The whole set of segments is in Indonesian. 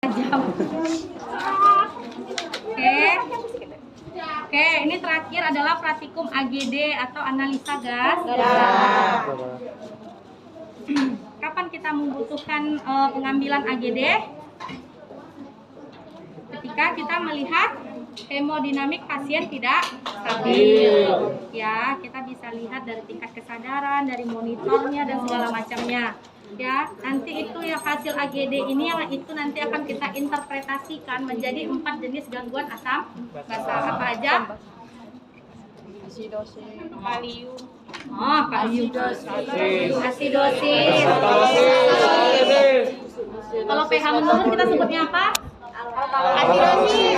jam. Oke, ini terakhir adalah praktikum AGD atau analisa gas. Kapan kita membutuhkan pengambilan AGD? Ketika kita melihat hemodinamik pasien tidak stabil. Ya, kita bisa lihat dari tingkat kesadaran, dari monitornya dan segala macamnya. Ya, nanti itu yang hasil AGD ini yang itu nanti akan kita interpretasikan menjadi 4 jenis gangguan asam basah. Apa aja? Asidosis, Kalium. Oh, kalium. Asidosis. Kalau pH menurun kita sebutnya apa? asidosis,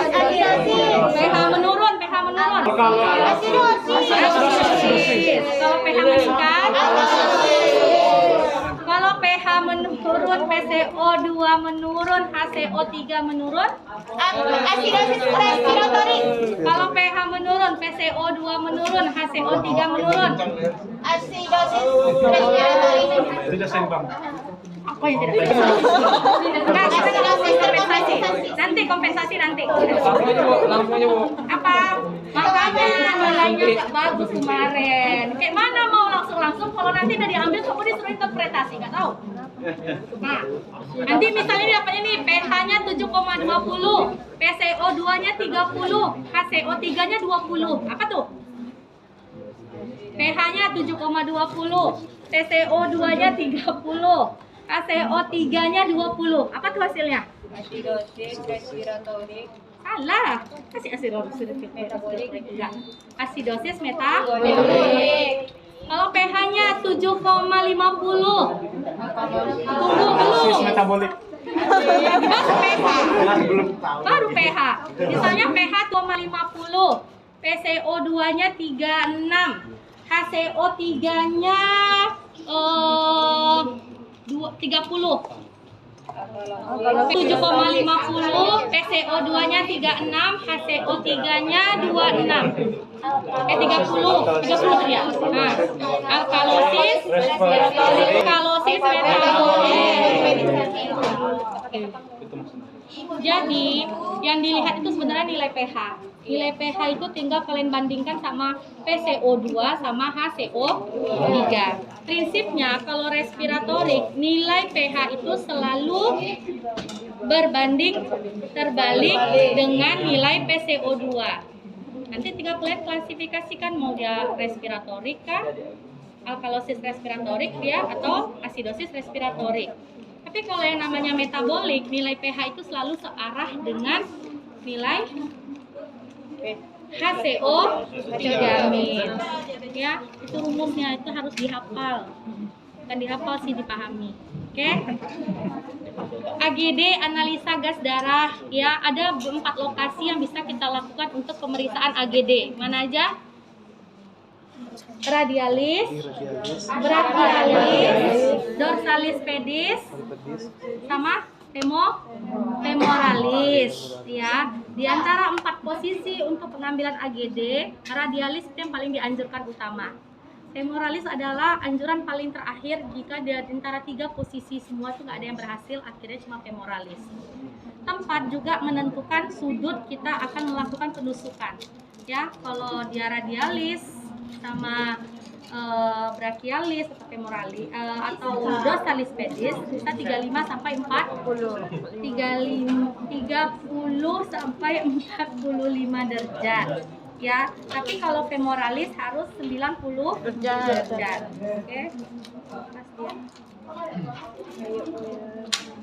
pH menurun. asidosis, Kalau pH meningkat? Kalau pH menurun, PCO2 menurun, HCO3 menurun? asidosis respiratorik, Kalau pH menurun, PCO2 menurun, HCO3 menurun? asidosis respiratorik, Tidak seimbang. Apa yang tidak bisa? Nah, kita ngomongin kompensasi. Nanti kompensasi nanti. Lampunya bu. Apa? Makanya nilainya nggak bagus kemarin. Kayak mana mau langsung kalau nanti udah diambil kamu disuruh interpretasi, nggak tahu. Nah, nanti misalnya dapatnya nih pH-nya 7,20, PCO2-nya 30, HCO3-nya 20. Apa tuh? pH-nya 7,20, PCO2-nya 30, HCO3-nya 20. Apa tuh hasilnya? asidosis respiratorik, Salah. Kasih asidosis metabolik. Enggak. Asidosis metabolik. metabolik, Kalau pH-nya 7,50. Tunggu Sis belum. metabolik. Baru pH. Belum. Baru pH. Misalnya pH 2,50. PCO2-nya 36. HCO3-nya 30. 7,50, PCO2-nya 36, HCO3-nya 26. 30 ya. Nah, alkalosis metabolik. Jadi, yang dilihat itu sebenarnya nilai pH. Nilai pH itu tinggal kalian bandingkan sama PCO2 sama HCO3. Prinsipnya kalau respiratorik, nilai pH itu selalu berbanding terbalik dengan nilai PCO2. Nanti tinggal kalian klasifikasikan mau dia respiratorik kah, alkalosis respiratorik dia atau asidosis respiratorik. Tapi kalau yang namanya metabolik, nilai pH itu selalu searah dengan nilai HCO3 min. Ya, itu rumusnya itu harus dihafal. Bukan dihafal sih, dipahami. Oke? AGD analisa gas darah, ya, ada 4 lokasi yang bisa kita lakukan untuk pemeriksaan AGD. Mana aja? Radialis, brachialis, dorsalis pedis, sama femoralis. Ya, di antara 4 posisi untuk pengambilan AGD, radialis itu yang paling dianjurkan utama. Femoralis adalah anjuran paling terakhir jika di antara 3 posisi semua itu nggak ada yang berhasil, akhirnya cuma femoralis. Tempat juga menentukan sudut kita akan melakukan penusukan. Ya, kalau dia radialis sama brachialis atau femoralis atau dorsalis pedis bisa 35 sampai 40. 30 sampai 45 derajat. Ya, tapi kalau femoralis harus 90 derajat. Oke.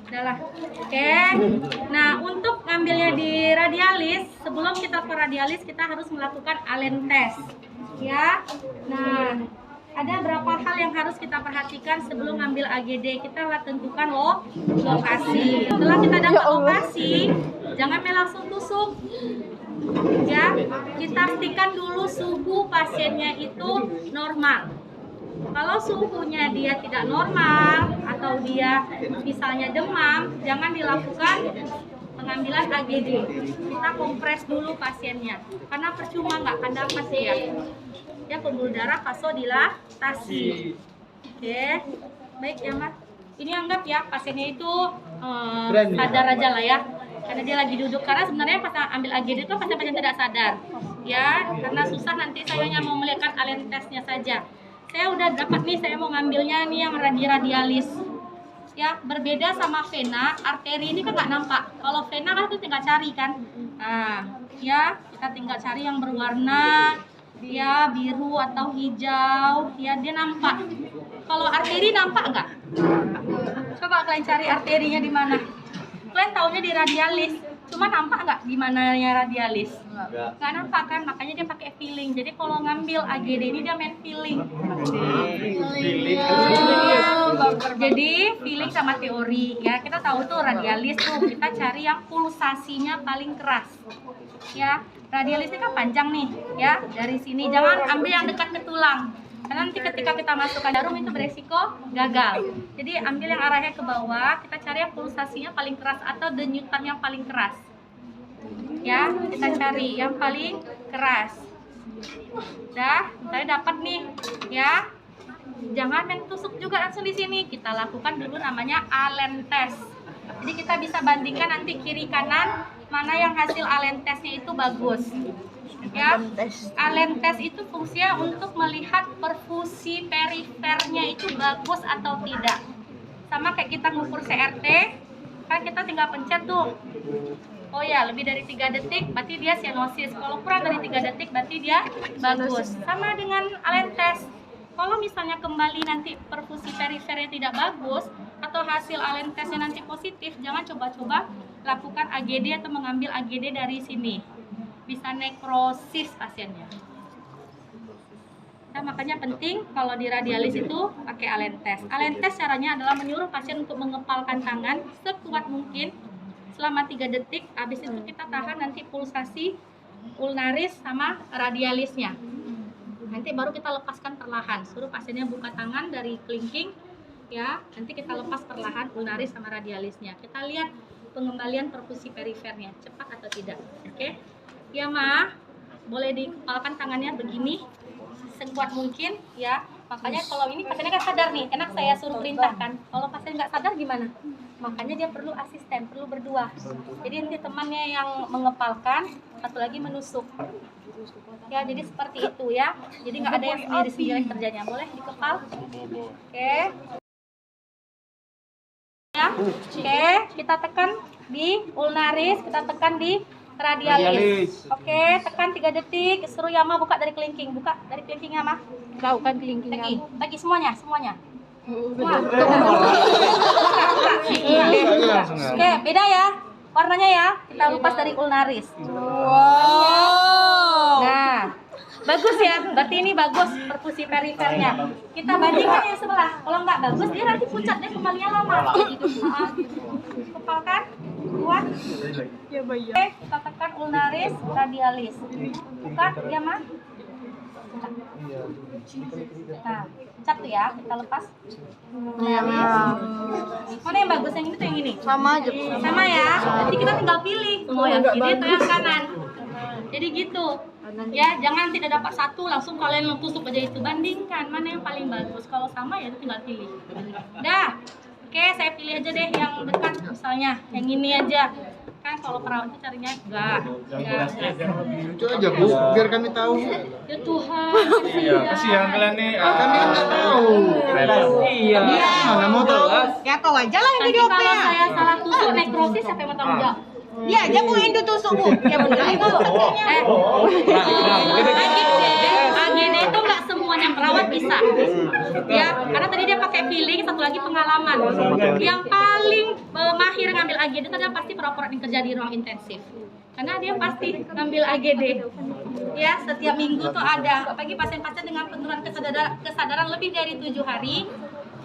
Udahlah. Oke. Nah, untuk ngambilnya di radialis, sebelum kita ke radialis kita harus melakukan Allen test. Ya. Nah, ada berapa hal yang harus kita perhatikan sebelum ngambil AGD. Kita tentukan lokasi. Setelah kita dapat lokasi, jangan langsung tusuk. Ya, kita pastikan dulu suhu pasiennya itu normal. Kalau suhunya dia tidak normal atau dia misalnya demam, jangan dilakukan pengambilan AGD. Kita kompres dulu pasiennya, karena percuma nggak akan dapat ya. Ya, pembuluh darah vasodilatasi. Oke, baik ya Mas. Ini anggap ya pasiennya itu sadar aja lah ya, karena dia lagi duduk. Karena sebenarnya pas ambil AGD itu pasien-pasien tidak sadar ya, karena susah nanti saya hanya mau melihat alentesnya saja. Saya udah dapat nih, saya mau ngambilnya nih yang radialis ya. Berbeda sama vena, arteri ini kan nggak nampak. Kalau vena kan kita tinggal cari kan. Nah ya, kita tinggal cari yang berwarna ya biru atau hijau ya, dia nampak. Kalau arteri nampak nggak? Coba kalian cari arterinya di mana. Kalian taunya di radialis, cuma nampak nggak di mananya radialis? Nggak nampak kan, makanya dia pakai feeling. Jadi kalau ngambil AGD ini dia main feeling. Jadi feeling sama teori ya. Kita tahu tuh radialis tuh kita cari yang pulsasinya paling keras ya. Radialis ini kan panjang nih ya, dari sini jangan ambil yang dekat ke tulang. Karena nanti ketika kita masukkan jarum itu beresiko gagal. Jadi ambil yang arahnya ke bawah, kita cari yang pulsasinya paling keras atau denyutan yang paling keras. Ya, kita cari yang paling keras. Dah, saya dapat nih, ya. Jangan main tusuk juga langsung di sini. Kita lakukan dulu namanya Allen test. Jadi kita bisa bandingkan nanti kiri kanan mana yang hasil Allen testnya itu bagus. Ya, Allen test itu fungsinya untuk melihat perfusi perifernya itu bagus atau tidak. Sama kayak kita ngukur CRT, kan kita tinggal pencet tuh. Oh ya, lebih dari 3 detik berarti dia cyanosis. Kalau kurang dari 3 detik berarti dia bagus. Sama dengan Allen test. Kalau misalnya kembali nanti perfusi perifernya tidak bagus atau hasil Allen testnya nanti positif, jangan coba-coba lakukan AGD atau mengambil AGD dari sini. Bisa nekrosis pasiennya. Nah, makanya penting kalau di radialis itu pakai Allen test. Allen test caranya adalah menyuruh pasien untuk mengepalkan tangan sekuat mungkin selama 3 detik. Habis itu kita tahan nanti pulsasi ulnaris sama radialisnya. Nanti baru kita lepaskan perlahan. Suruh pasiennya buka tangan dari kelingking ya. Nanti kita lepas perlahan ulnaris sama radialisnya. Kita lihat pengembalian perfusi perifernya cepat atau tidak. Oke. Ya Ma, boleh dikepalkan tangannya begini sekuat mungkin ya. Makanya kalau ini pasiennya kan sadar nih, enak saya suruh perintahkan. Kalau pasien nggak sadar gimana? Makanya dia perlu asisten, perlu berdua. Jadi nanti temannya yang mengepalkan, satu lagi menusuk. Ya, jadi seperti itu ya. Jadi nggak ada yang sendiri-sendiri kerjanya. Boleh dikepal? Oke. Ya, oke. Kita tekan di ulnaris, kita tekan di radialis. Oke, tekan 3 detik. Suruh Yama buka dari kelingking. Buka dari kelingking Yama. Bukan kelingking. Lagi semuanya. Semua. Oke, beda ya. Warnanya ya. Kita lepas dari ulnaris. Wow. Nah, bagus ya. Berarti ini bagus perfusi perifernya. Kita bandingkan yang sebelah. Kalau nggak bagus, dia nanti pucat, dia kembalinya lama. Kepalkan. Kuat. Oke, kita tekan ulnaris, radialis. Buka, ya Ma. Nah, cat tuh ya, kita lepas. Mana yang bagus, yang ini tuh yang ini? Sama aja. Sama ya. Jadi kita tinggal pilih mau yang kiri atau yang kanan. Jadi gitu. Ya, jangan tidak dapat satu langsung kalian tusuk aja itu. Bandingkan mana yang paling bagus. Kalau sama ya tinggal pilih. Dah. Oke, saya pilih aja deh yang dekat misalnya. Yang ini aja. Kan kalau perawat itu carinya enggak. Itu aja Bu, biar kami tahu. Ya Tuhan. Iya, kasihan kalian nih. Kami nggak tahu. Iya. Mana mau tahu? Ya kau aja lah yang Nanti jadi kalau OP-nya. saya salah tusuk nekrosis siapa yang mau tanggung jawab? Dia aja mau Indo tusuk Bu. Ya benar itu. AGD itu nggak semuanya perawat bisa, ya. Karena tadi dia pakai feeling, satu lagi pengalaman. Yang paling mahir ngambil AGD itu adalah pasti perawat yang kerja di ruang intensif. Karena dia pasti ngambil AGD, ya. Setiap minggu tuh ada. Apalagi pasien-pasien dengan penurunan kesadaran lebih dari 7 hari,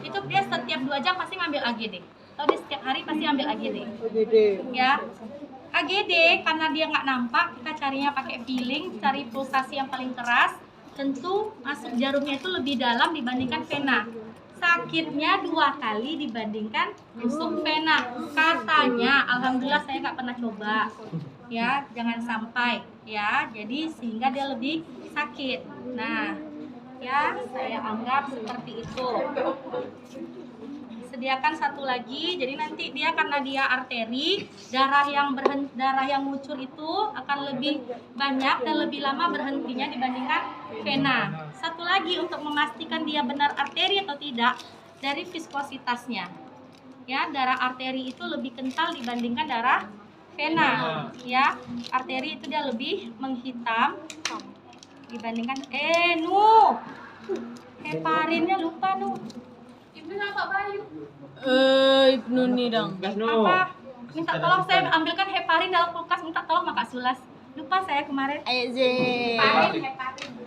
itu dia setiap 2 jam pasti ngambil AGD. Atau dia setiap hari pasti ambil AGD. Ya. AGD karena dia nggak nampak, kita carinya pakai feeling, cari pulsasi yang paling keras. Tentu masuk jarumnya itu lebih dalam dibandingkan vena. Sakitnya 2 kali dibandingkan tusuk vena. Katanya, alhamdulillah saya nggak pernah coba. Ya, jangan sampai ya. Jadi sehingga dia lebih sakit. Nah, ya saya anggap seperti itu. sediakan satu lagi. Jadi nanti dia karena dia arteri, darah yang ngucur itu akan lebih banyak dan lebih lama berhentinya dibandingkan vena. Satu lagi untuk memastikan dia benar arteri atau tidak, dari viskositasnya. Ya, darah arteri itu lebih kental dibandingkan darah vena. Ya, arteri itu dia lebih menghitam dibandingkan heparinnya lupa Ibnu nih dong. apa minta tolong saya ambilkan heparin dalam kulkas, minta tolong Kak Sulas, lupa saya kemarin. Ayo Z.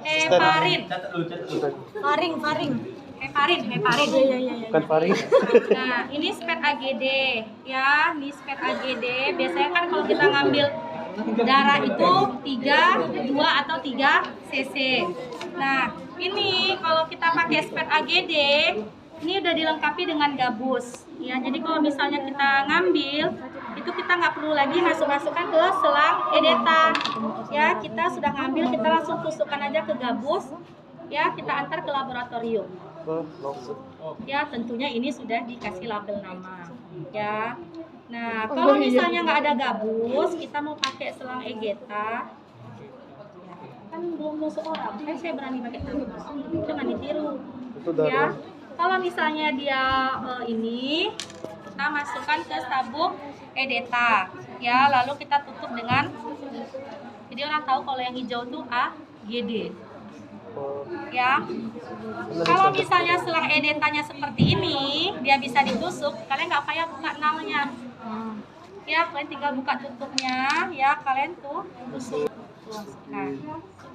Heparin Faring. heparin Bukan Faring. nah ini spet AGD ya, ini spet AGD biasanya kan kalau kita ngambil darah itu 2 atau 3 cc. Nah ini kalau kita pakai spet AGD ini udah dilengkapi dengan gabus ya, jadi kalau misalnya kita ngambil itu kita nggak perlu lagi masukkan ke selang edeta ya, kita sudah ngambil kita langsung tusukkan aja ke gabus ya, kita antar ke laboratorium ya, tentunya ini sudah dikasih label nama ya. Nah kalau misalnya nggak ada gabus, kita mau pakai selang egeta kan belum nusuk orang, saya berani pakai gabus, jangan ditiru ya. Kalau misalnya dia ini kita masukkan ke sabuk edeta ya, lalu kita tutup dengan, jadi orang tahu kalau yang hijau itu AGD ya. Kalau misalnya selang edetanya seperti ini, dia bisa ditusuk, kalian nggak payah buka nalnya ya, kalian tinggal buka tutupnya ya, kalian tuh tusuk. Nah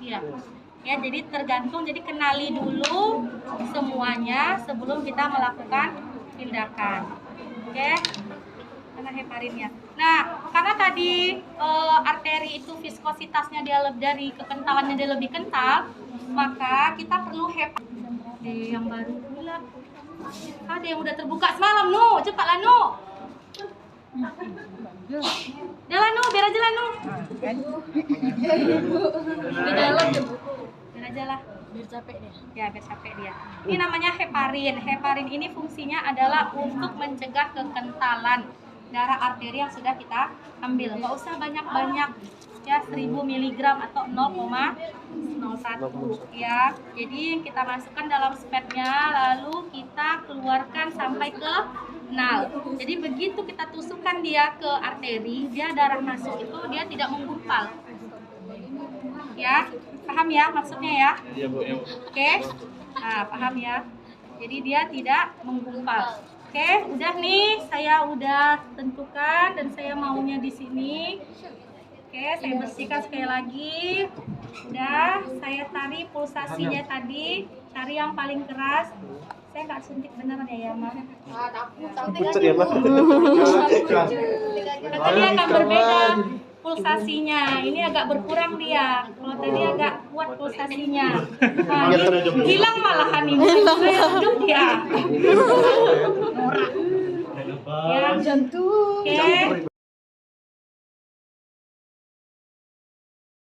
iya ya, jadi tergantung, jadi kenali dulu semuanya sebelum kita melakukan tindakan. Oke, karena heparinnya. Nah, karena tadi arteri itu viskositasnya dia dari kekentalannya dia lebih kental, maka kita perlu yang baru pula. Ada yang udah terbuka semalam, Nu. Cepatlah, Nu. Jalan, Nu, biar aja lah, Nu. Di dalam biar aja lah. Biar capek dia. Ya, biar capek dia. Ini namanya heparin. Heparin ini fungsinya adalah untuk mencegah kekentalan darah arteri yang sudah kita ambil. Nggak usah banyak-banyak ya, 1000 mg atau 0,01 ya. Jadi kita masukkan dalam spetnya, lalu kita keluarkan sampai ke nal. Jadi begitu kita tusukkan dia ke arteri, dia darah masuk itu dia tidak menggumpal. Ya, paham ya maksudnya ya? Iya Bu, ya Bu. Oke, nah paham ya. Jadi dia tidak menggumpal. Oke, udah nih, saya udah tentukan dan saya maunya di sini. Oke, saya bersihkan sekali lagi. Udah, saya tarik pulsasinya tadi, cari yang paling keras. Saya nggak suntik beneran ya, Mas. Pucat ya, Mas. Kata dia akan berbeda pulsasinya. Ini agak berkurang dia. Kalau tadi agak kuat pulsasinya. Nah, hilang malahan ini. Saya hidup dia. Norak. Ya, jantung. Oke.